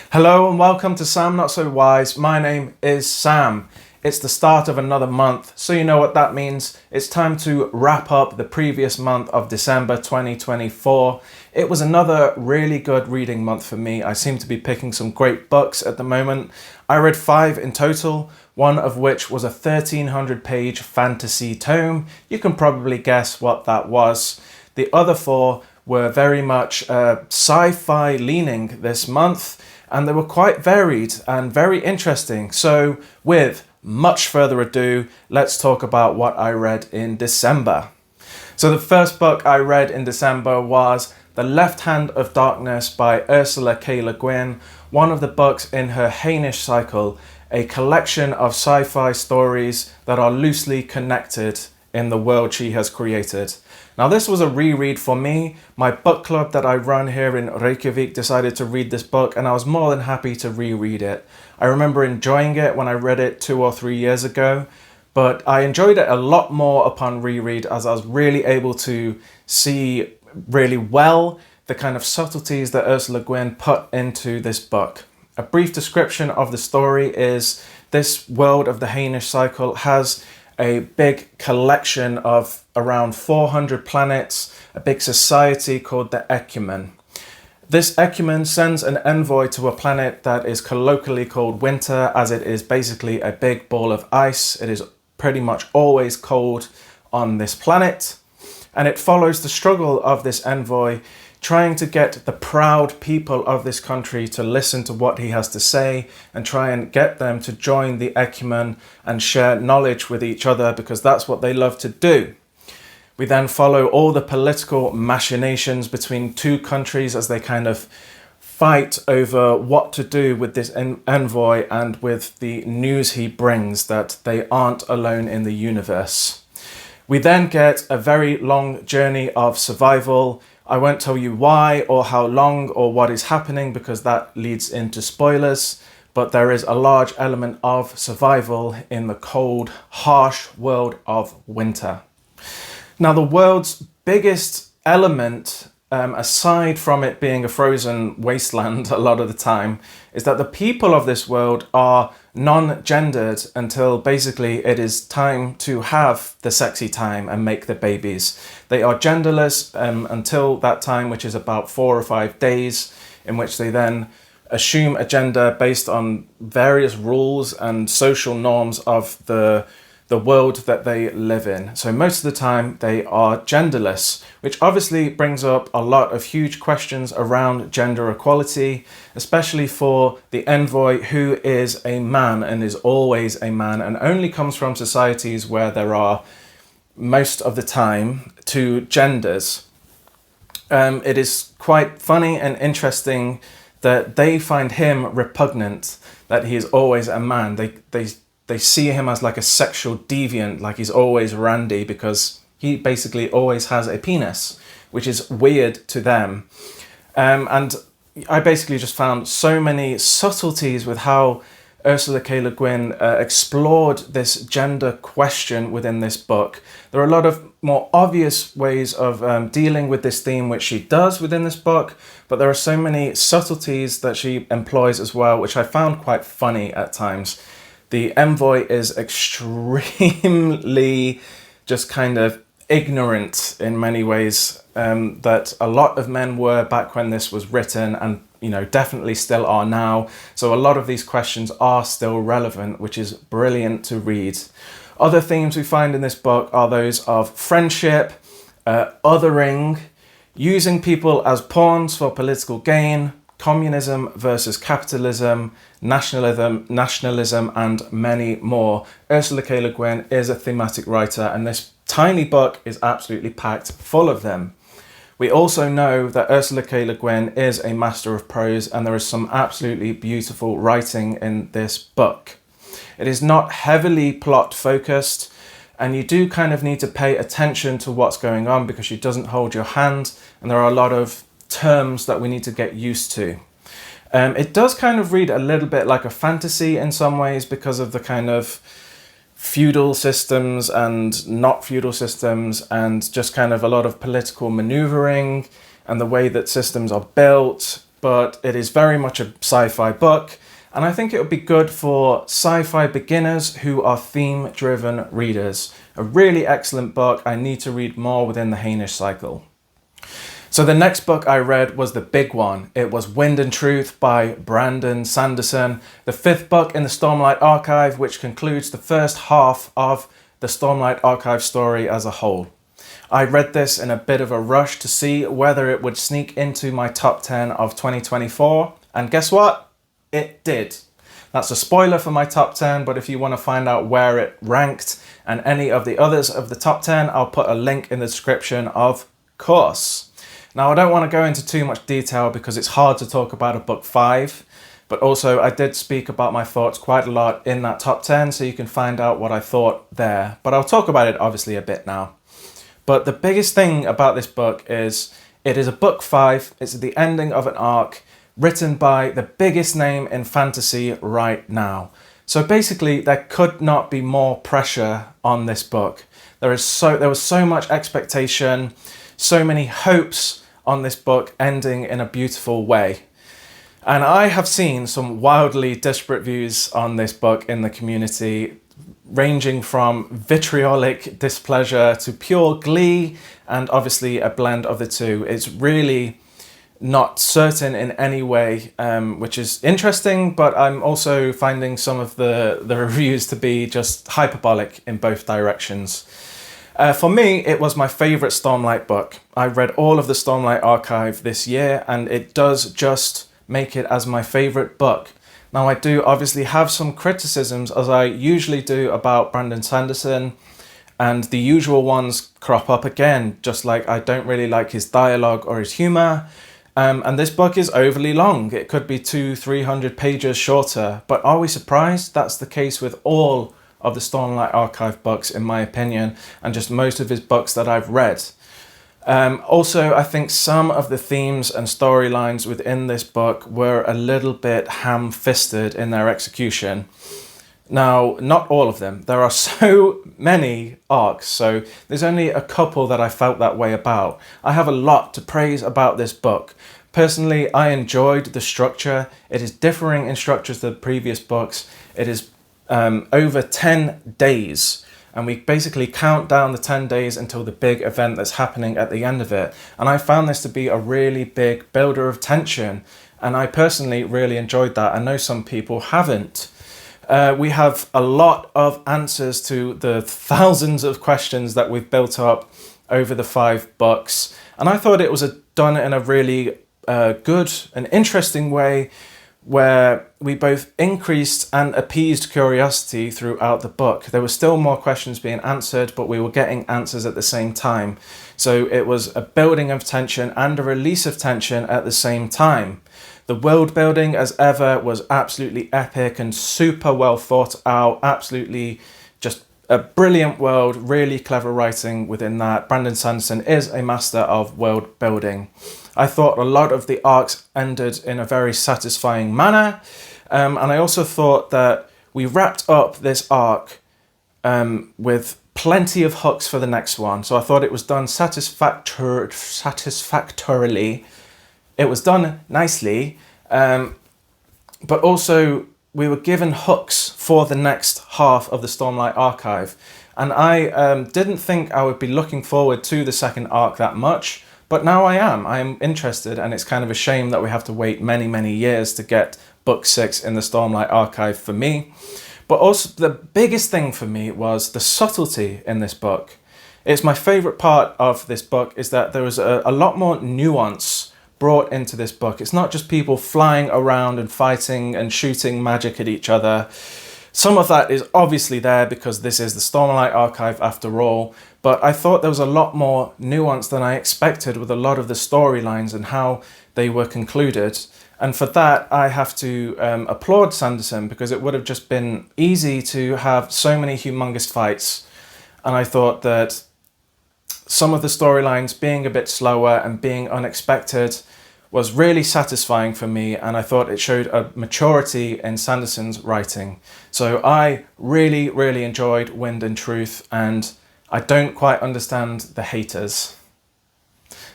Hello and welcome to Sam Not So Wise. My name is Sam. It's the start of another month, so you know what that means. It's time to wrap up the previous month of December 2024. It was another really good reading month for me. I seem to be picking some great books at the moment. I read 5 in total, one of which was a 1,300-page fantasy tome. You can probably guess what that was. The other 4 were very much sci-fi leaning this month, and they were quite varied and very interesting. So with much further ado, let's talk about what I read in December. So the first book I read in December was The Left Hand of Darkness by Ursula K. Le Guin, one of the books in her Hainish cycle, a collection of sci-fi stories that are loosely connected in the world she has created. Now this was a reread for me. My book club that I run here in Reykjavik decided to read this book, and I was more than happy to reread it. I remember enjoying it when I read it 2 or 3 years ago, but I enjoyed it a lot more upon reread as I was really able to see really well the kind of subtleties that Ursula Guin put into this book. A brief description of the story is this world of the Hainish cycle has a big collection of around 400 planets, a big society called the Ecumen. This Ecumen sends an envoy to a planet that is colloquially called Winter, as it is basically a big ball of ice. It is pretty much always cold on this planet, and it follows the struggle of this envoy trying to get the proud people of this country to listen to what he has to say and try and get them to join the Ecumen and share knowledge with each other, because that's what they love to do. We then follow all the political machinations between two countries as they kind of fight over what to do with this envoy and with the news he brings that they aren't alone in the universe. We then get a very long journey of survival. I won't tell you why or how long or what is happening because that leads into spoilers, but there is a large element of survival in the cold, harsh world of Winter. Now, the world's biggest element, aside from it being a frozen wasteland a lot of the time, is that the people of this world are non-gendered until basically it is time to have the sexy time and make the babies. They are genderless until that time, which is about 4 or 5 days, in which they then assume a gender based on various rules and social norms of the world that they live in. So most of the time they are genderless, which obviously brings up a lot of huge questions around gender equality, especially for the envoy, who is a man and is always a man and only comes from societies where there are most of the time 2 genders. It is quite funny and interesting that they find him repugnant, that he is always a man. They see him as like a sexual deviant, like he's always randy because he basically always has a penis, which is weird to them. And I basically just found so many subtleties with how Ursula K. Le Guin explored this gender question within this book. There are a lot of more obvious ways of dealing with this theme, which she does within this book, but there are so many subtleties that she employs as well, which I found quite funny at times. The envoy is extremely just kind of ignorant in many ways, that a lot of men were back when this was written, and definitely still are now. So a lot of these questions are still relevant, which is brilliant to read. Other themes we find in this book are those of friendship, othering, using people as pawns for political gain, communism versus capitalism, nationalism, and many more. Ursula K. Le Guin is a thematic writer, and this tiny book is absolutely packed full of them. We also know that Ursula K. Le Guin is a master of prose, and there is some absolutely beautiful writing in this book. It is not heavily plot focused, and you do kind of need to pay attention to what's going on because she doesn't hold your hand, and there are a lot of terms that we need to get used to. It does kind of read a little bit like a fantasy in some ways because of the kind of feudal systems and not feudal systems, and just kind of a lot of political maneuvering and the way that systems are built. but it is very much a sci-fi book, and I think it would be good for sci-fi beginners who are theme-driven readers. A really excellent book. I need to read more within the Hainish cycle. So the next book I read was the big one. It was Wind and Truth by Brandon Sanderson, the 5th book in the Stormlight Archive, which concludes the first half of the Stormlight Archive story as a whole. I read this in a bit of a rush to see whether it would sneak into my top 10 of 2024, and guess what? It did. That's a spoiler for my top 10, but if you want to find out where it ranked and any of the others of the top 10, I'll put a link in the description, of course. Now, I don't want to go into too much detail because it's hard to talk about a book 5, but also I did speak about my thoughts quite a lot in that top 10, so you can find out what I thought there. But I'll talk about it obviously a bit now. But the biggest thing about this book is it is a book 5. It's the ending of an arc written by the biggest name in fantasy right now. So basically, there could not be more pressure on this book. There was so much expectation, so many hopes on this book ending in a beautiful way. And I have seen some wildly disparate views on this book in the community, ranging from vitriolic displeasure to pure glee, and obviously a blend of the two. It's really not certain in any way, which is interesting, but I'm also finding some of the reviews to be just hyperbolic in both directions. For me, it was my favourite Stormlight book. I read all of the Stormlight Archive this year, and it does just make it as my favourite book. Now, I do obviously have some criticisms, as I usually do, about Brandon Sanderson, and the usual ones crop up again, just like I don't really like his dialogue or his humour. And this book is overly long. It could be 200-300 pages shorter, but are we surprised? That's the case with all of the Stormlight Archive books, in my opinion, and just most of his books that I've read. Also, I think some of the themes and storylines within this book were a little bit ham-fisted in their execution. Now, not all of them. There are so many arcs, so there's only a couple that I felt that way about. I have a lot to praise about this book. Personally, I enjoyed the structure. It is differing in structure to the previous books. It is over 10 days, and we basically count down the 10 days until the big event that's happening at the end of it. And I found this to be a really big builder of tension, and I personally really enjoyed that. I know some people haven't. We have a lot of answers to the thousands of questions that we've built up over the 5 books, and I thought it was done in a really good and interesting way, where we both increased and appeased curiosity throughout the book. There were still more questions being answered, but we were getting answers at the same time. So it was a building of tension and a release of tension at the same time. The world building, as ever, was absolutely epic and super well thought out. Absolutely just a brilliant world, really clever writing within that. Brandon Sanderson is a master of world building. I thought a lot of the arcs ended in a very satisfying manner. And I also thought that we wrapped up this arc with plenty of hooks for the next one. So I thought it was done satisfactorily. It was done nicely, but also we were given hooks for the next half of the Stormlight Archive. And I didn't think I would be looking forward to the second arc that much, but now I am. I am interested, and it's kind of a shame that we have to wait many, many years to get book 6 in the Stormlight Archive for me. But also the biggest thing for me was the subtlety in this book. It's my favourite part of this book is that there was a lot more nuance brought into this book. It's not just people flying around and fighting and shooting magic at each other. Some of that is obviously there because this is the Stormlight Archive after all, but I thought there was a lot more nuance than I expected with a lot of the storylines and how they were concluded. And for that, I have to applaud Sanderson, because it would have just been easy to have so many humongous fights. And I thought that some of the storylines being a bit slower and being unexpected was really satisfying for me, and I thought it showed a maturity in Sanderson's writing. So I really, really enjoyed Wind and Truth, and I don't quite understand the haters.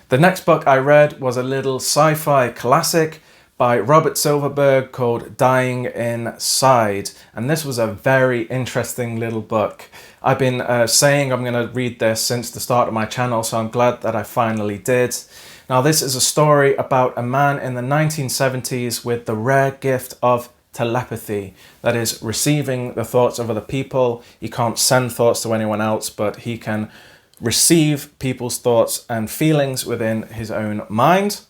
The next book I read was a little sci-fi classic by Robert Silverberg called Dying Inside. And this was a very interesting little book. I've been saying I'm going to read this since the start of my channel, so I'm glad that I finally did. Now, this is a story about a man in the 1970s with the rare gift of telepathy, that is, receiving the thoughts of other people. He can't send thoughts to anyone else, but he can receive people's thoughts and feelings within his own mind.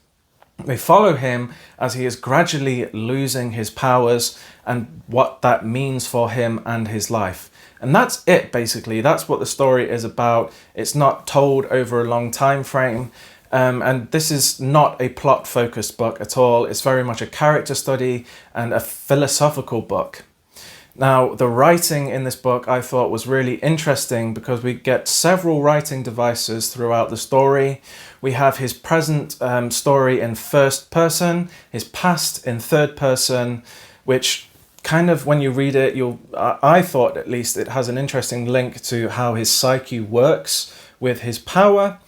We follow him as he is gradually losing his powers and what that means for him and his life. And that's it, basically. That's what the story is about. It's not told over a long time frame. And this is not a plot-focused book at all. It's very much a character study and a philosophical book. Now, the writing in this book I thought was really interesting because we get several writing devices throughout the story. We have his present story in first person, his past in third person, which kind of, when you read it, I thought at least it has an interesting link to how his psyche works with his power.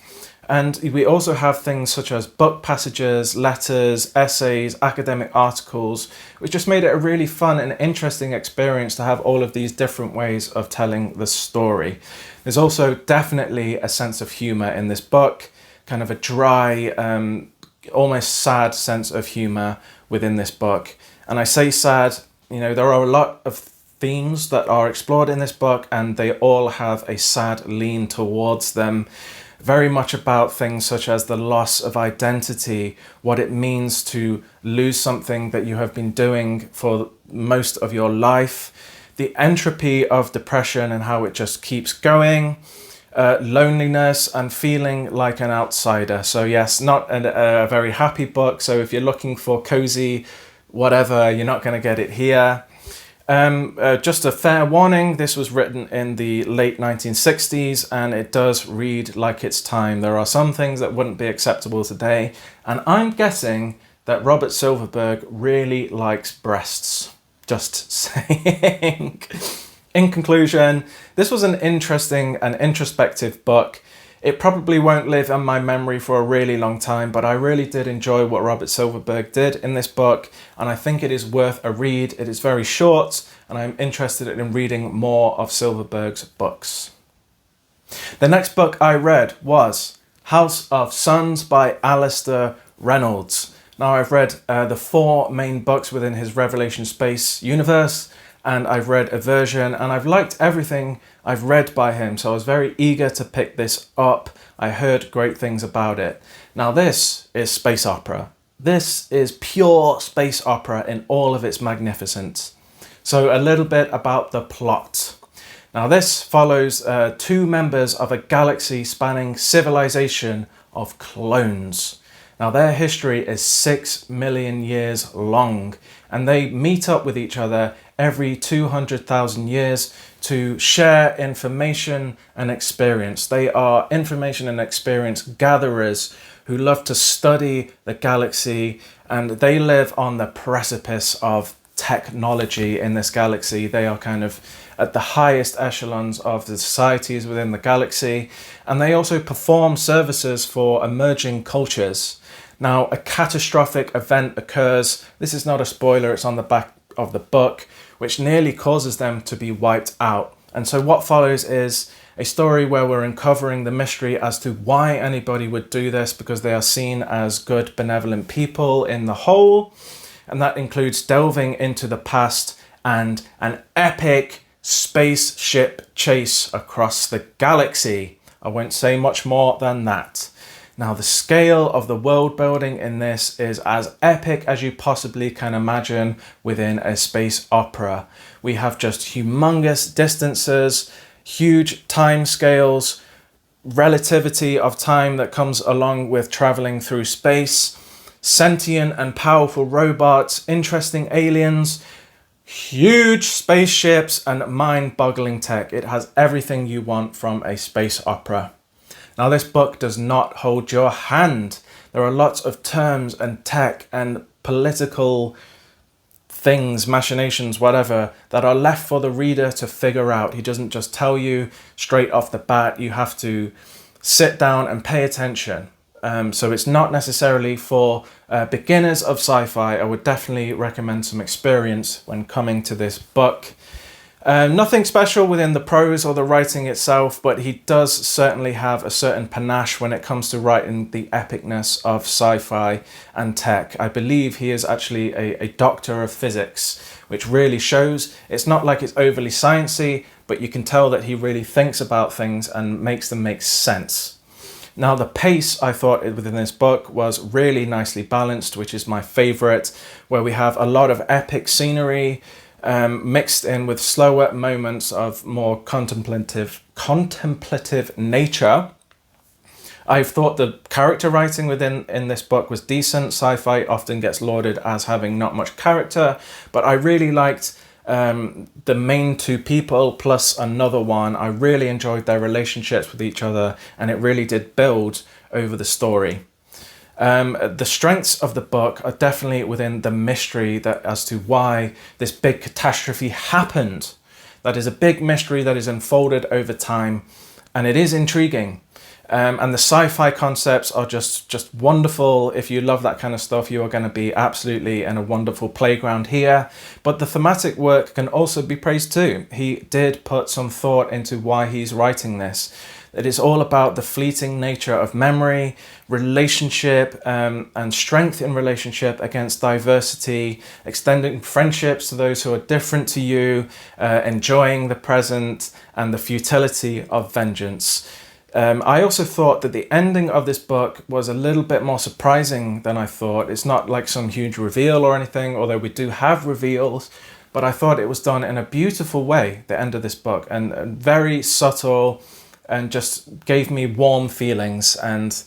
And we also have things such as book passages, letters, essays, academic articles, which just made it a really fun and interesting experience to have all of these different ways of telling the story. There's also definitely a sense of humor in this book, kind of a dry, almost sad sense of humor within this book. And I say sad, there are a lot of themes that are explored in this book, and they all have a sad lean towards them. Very much about things such as the loss of identity, what it means to lose something that you have been doing for most of your life, the entropy of depression and how it just keeps going, loneliness and feeling like an outsider. So yes, not a very happy book. So if you're looking for cozy whatever, you're not going to get it here. Just a fair warning, this was written in the late 1960s and it does read like its time. There are some things that wouldn't be acceptable today, and I'm guessing that Robert Silverberg really likes breasts. Just saying. In conclusion, this was an interesting and introspective book. It probably won't live in my memory for a really long time, but I really did enjoy what Robert Silverberg did in this book, and I think it is worth a read. It is very short, and I'm interested in reading more of Silverberg's books. The next book I read was House of Suns by Alistair Reynolds. Now, I've read the 4 main books within his Revelation Space universe, and I've read a version, and I've liked everything I've read by him, so I was very eager to pick this up. I heard great things about it. Now, this is space opera. This is pure space opera in all of its magnificence. So a little bit about the plot. Now, this follows 2 members of a galaxy-spanning civilization of clones. Now, their history is 6 million years long, and they meet up with each other every 200,000 years to share information and experience. They are information and experience gatherers who love to study the galaxy, and they live on the precipice of technology in this galaxy. They are kind of at the highest echelons of the societies within the galaxy, and they also perform services for emerging cultures. Now, a catastrophic event occurs. This is not a spoiler, it's on the back of the book, which nearly causes them to be wiped out. And so what follows is a story where we're uncovering the mystery as to why anybody would do this, because they are seen as good, benevolent people in the whole. And that includes delving into the past and an epic spaceship chase across the galaxy. I won't say much more than that. Now, the scale of the world building in this is as epic as you possibly can imagine within a space opera. We have just humongous distances, huge time scales, relativity of time that comes along with traveling through space, sentient and powerful robots, interesting aliens, huge spaceships, and mind-boggling tech. It has everything you want from a space opera. Now, this book does not hold your hand. There are lots of terms and tech and political things, machinations, whatever, that are left for the reader to figure out. He doesn't just tell you straight off the bat. You have to sit down and pay attention. So it's not necessarily for beginners of sci-fi. I would definitely recommend some experience when coming to this book. Nothing special within the prose or the writing itself, but he does certainly have a certain panache when it comes to writing the epicness of sci-fi and tech. I believe he is actually a doctor of physics, which really shows. It's not like it's overly sciencey, but you can tell that he really thinks about things and makes them make sense. Now, the pace, I thought, within this book was really nicely balanced, which is my favorite, where we have a lot of epic scenery, mixed in with slower moments of more contemplative nature. I thought the character writing in this book was decent. Sci-fi often gets lauded as having not much character, but I really liked the main two people plus another one. I really enjoyed their relationships with each other, and it really did build over the story. The strengths of the book are definitely within the mystery as to why this big catastrophe happened. That is a big mystery that is unfolded over time, and it is intriguing. And the sci-fi concepts are just wonderful. If you love that kind of stuff, you are going to be absolutely in a wonderful playground here. But the thematic work can also be praised too. He did put some thought into why he's writing this. It is all about the fleeting nature of memory, relationship, and strength in relationship against diversity, extending friendships to those who are different to you, enjoying the present, and the futility of vengeance. I also thought that the ending of this book was a little bit more surprising than I thought. It's not like some huge reveal or anything, although we do have reveals, but I thought it was done in a beautiful way, the end of this book, and very subtle, and just gave me warm feelings. And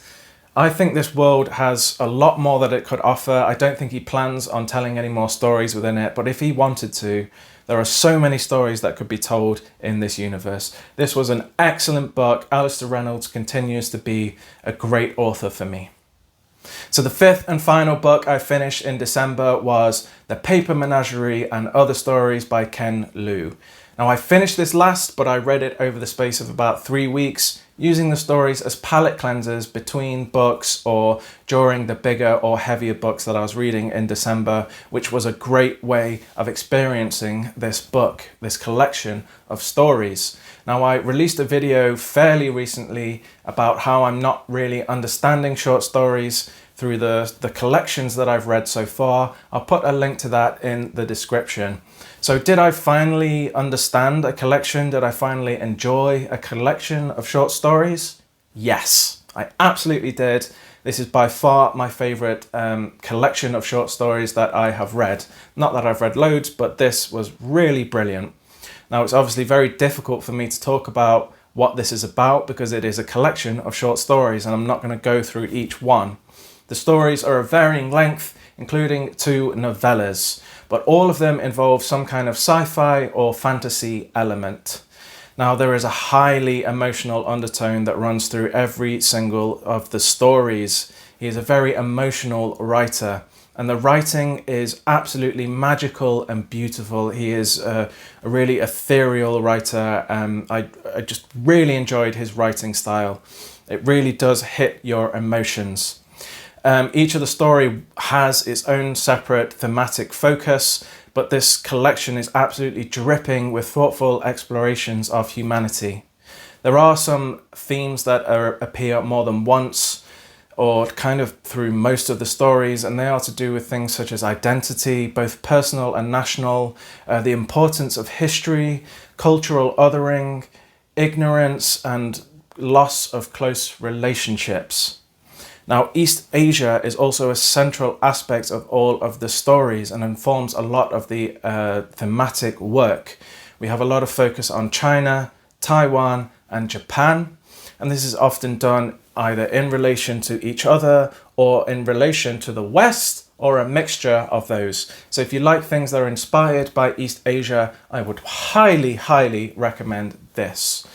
I think this world has a lot more that it could offer. I don't think he plans on telling any more stories within it, but if he wanted to, there are so many stories that could be told in this universe. This was an excellent book. Alistair Reynolds continues to be a great author for me. So the fifth and final book I finished in December was The Paper Menagerie and Other Stories by Ken Liu. Now, I finished this last, but I read it over the space of about 3 weeks, using the stories as palate cleansers between books or during the bigger or heavier books that I was reading in December, which was a great way of experiencing this book, this collection of stories. Now, I released a video fairly recently about how I'm not really understanding short stories through the collections that I've read so far. I'll put a link to that in the description. So did I finally understand a collection? Did I finally enjoy a collection of short stories? Yes, I absolutely did. This is by far my favorite collection of short stories that I have read. Not that I've read loads, but this was really brilliant. Now, it's obviously very difficult for me to talk about what this is about because it is a collection of short stories and I'm not going to go through each one. The stories are of varying length, including 2 novellas, but all of them involve some kind of sci-fi or fantasy element. Now, there is a highly emotional undertone that runs through every single of the stories. He is a very emotional writer, and the writing is absolutely magical and beautiful. He is a really ethereal writer. I just really enjoyed his writing style. It really does hit your emotions. Each of the story has its own separate thematic focus, but this collection is absolutely dripping with thoughtful explorations of humanity. There are some themes that appear more than once, or kind of through most of the stories, and they are to do with things such as identity, both personal and national, the importance of history, cultural othering, ignorance, and loss of close relationships. Now, East Asia is also a central aspect of all of the stories and informs a lot of the thematic work. We have a lot of focus on China, Taiwan, and Japan, and this is often done either in relation to each other or in relation to the West, or a mixture of those. So if you like things that are inspired by East Asia, I would highly, highly recommend this.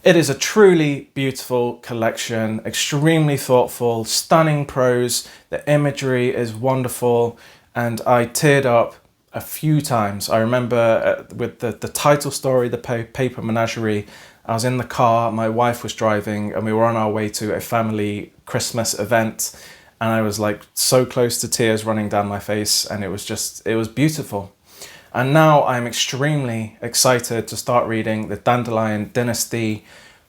It is a truly beautiful collection, extremely thoughtful, stunning prose. The imagery is wonderful, and I teared up a few times. I remember with the title story, The Paper Menagerie, I was in the car, my wife was driving, and we were on our way to a family Christmas event, and I was like so close to tears running down my face, and it was beautiful. And now I'm extremely excited to start reading the Dandelion Dynasty,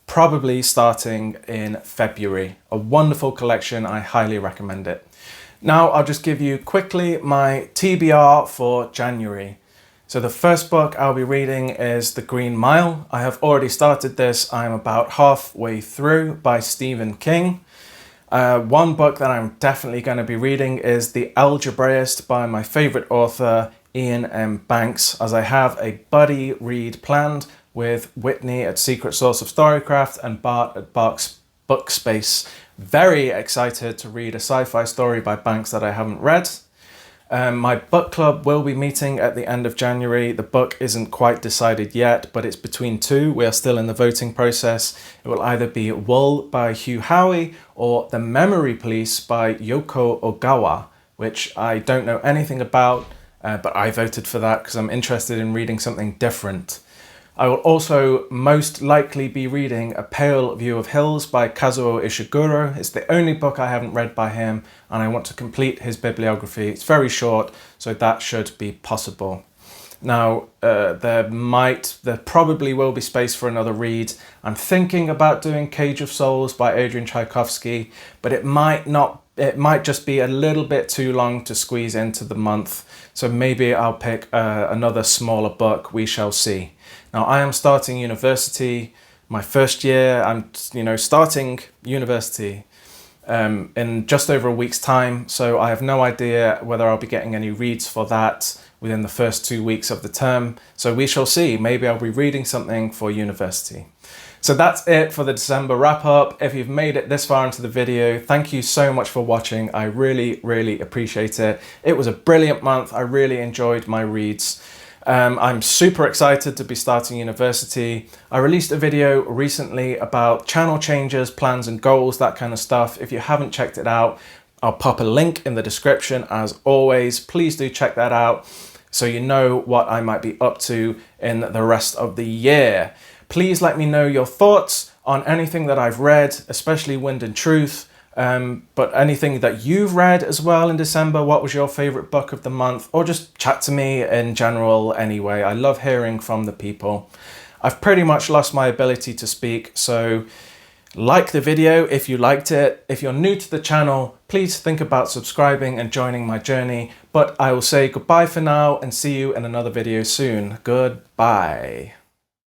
probably starting in February. A wonderful collection, I highly recommend it. Now I'll just give you quickly my TBR for January. So the first book I'll be reading is The Green Mile. I have already started this. I'm about halfway through, by Stephen King. One book that I'm definitely going to be reading is The Algebraist by my favourite author, Ian M. Banks, as I have a buddy read planned with Whitney at Secret Source of Storycraft and Bart at Barks Bookspace. Very excited to read a sci-fi story by Banks that I haven't read. My book club will be meeting at the end of January. The book isn't quite decided yet, but it's between two. We are still in the voting process. It will either be Wool by Hugh Howey or The Memory Police by Yoko Ogawa, which I don't know anything about, but I voted for that because I'm interested in reading something different. I will also most likely be reading A Pale View of Hills by Kazuo Ishiguro. It's the only book I haven't read by him, and I want to complete his bibliography. It's very short, so that should be possible. Now, there probably will be space for another read. I'm thinking about doing Cage of Souls by Adrian Tchaikovsky, but it might just be a little bit too long to squeeze into the month. So maybe I'll pick another smaller book. We shall see. Now, I am starting university, my first year. I'm starting university in just over a week's time. So I have no idea whether I'll be getting any reads for that within the first 2 weeks of the term. So we shall see. Maybe I'll be reading something for university. So that's it for the December wrap up. If you've made it this far into the video, thank you so much for watching. I really, really appreciate it. It was a brilliant month. I really enjoyed my reads. I'm super excited to be starting university. I released a video recently about channel changes, plans and goals, that kind of stuff. If you haven't checked it out, I'll pop a link in the description as always. Please do check that out so you know what I might be up to in the rest of the year. Please let me know your thoughts on anything that I've read, especially Wind and Truth, but anything that you've read as well in December. What was your favorite book of the month? Or just chat to me in general anyway. I love hearing from the people. I've pretty much lost my ability to speak, so like the video if you liked it. If you're new to the channel, please think about subscribing and joining my journey. But I will say goodbye for now and see you in another video soon. Goodbye.